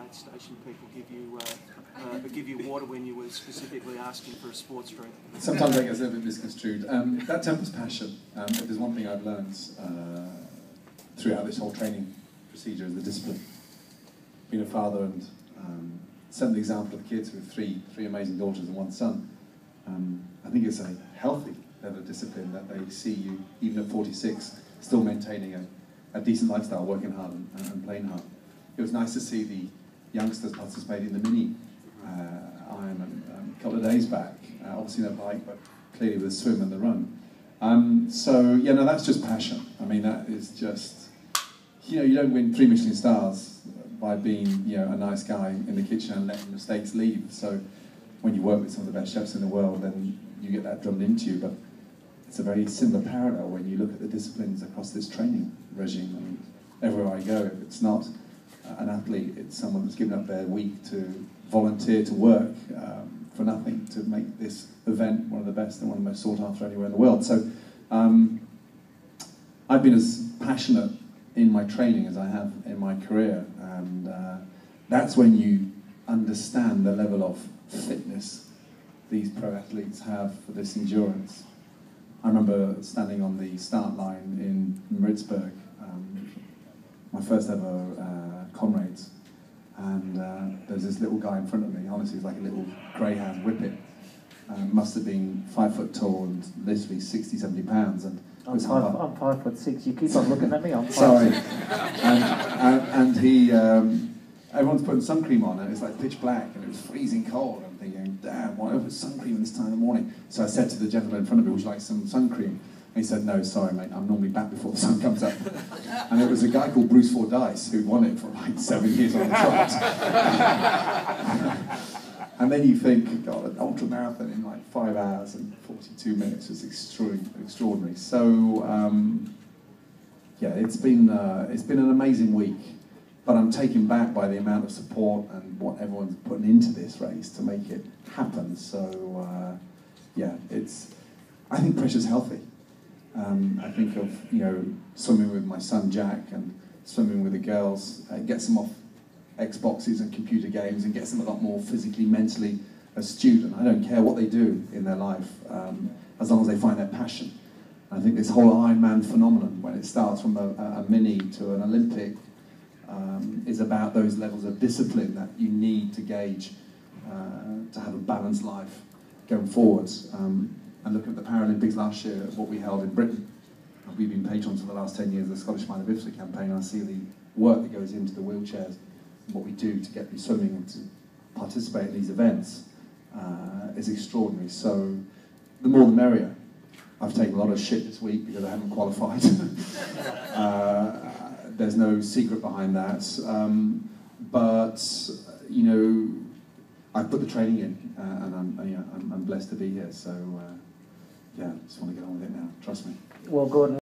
aid station people give you water when you were specifically asking for a sports drink? Sometimes I get a little bit misconstrued. That tempers passion. If there's one thing I've learned throughout this whole training procedure is the discipline. Being a father and setting the example of kids with three amazing daughters and one son, I think it's a healthy level of discipline that they see you, even at 46, still maintaining a decent lifestyle, working hard and playing hard. It was nice to see the youngsters participate in the mini Ironman a couple of days back. Obviously no bike, but clearly with the swim and the run. So yeah, no, that's just passion. I mean, that is just, you don't win 3 Michelin stars by being, a nice guy in the kitchen and letting mistakes leave. So when you work with some of the best chefs in the world, then you get that drummed into you. But it's a very similar parallel when you look at the disciplines across this training regime. I mean, everywhere I go, if it's not an athlete, it's someone that's given up their week to volunteer to work for nothing to make this event one of the best and one of the most sought after anywhere in the world. So I've been as passionate in my training as I have in my career, and that's when you understand the level of fitness these pro athletes have for this endurance. I remember standing on the start line in Maritzburg, my first ever comrades, and there's this little guy in front of me. Honestly, he's like a little greyhound whippet. Must have been 5 foot tall and literally 60, 70 pounds. And I'm 5'6". You keep on looking at me. I'm 5'6". Sorry. And he, everyone's putting sun cream on, and it's like pitch black, and it was freezing cold. I'm thinking, damn, why do I put sun cream this time in the morning? So I said to the gentleman in front of me, would you like some sun cream? And he said, no, sorry, mate, I'm normally back before the sun comes up. And it was a guy called Bruce Fordyce who won it for like 7 years on the trot. And then you think, God, an ultra marathon in like 5 hours and 42 minutes is extraordinary. So yeah, it's been an amazing week, but I'm taken back by the amount of support and what everyone's putting into this race to make it happen. So yeah, I think pressure's healthy. I think of swimming with my son Jack and swimming with the girls. It gets them off Xboxes and computer games and gets them a lot more physically, mentally astute. And I don't care what they do in their life, as long as they find their passion. I think this whole Ironman phenomenon, when it starts from a mini to an Olympic, is about those levels of discipline that you need to gauge to have a balanced life going forwards. And looking at the Paralympics last year, what we held in Britain, we've been patrons for the last 10 years of the Scottish Mind of Ipswich campaign. I see the work that goes into the wheelchairs, what we do to get them swimming and to participate in these events is extraordinary. So the more the merrier. I've taken a lot of shit this week because I haven't qualified. There's no secret behind that. But I've put the training in, and I'm blessed to be here. So yeah, just want to get on with it now. Trust me. Well, Gordon.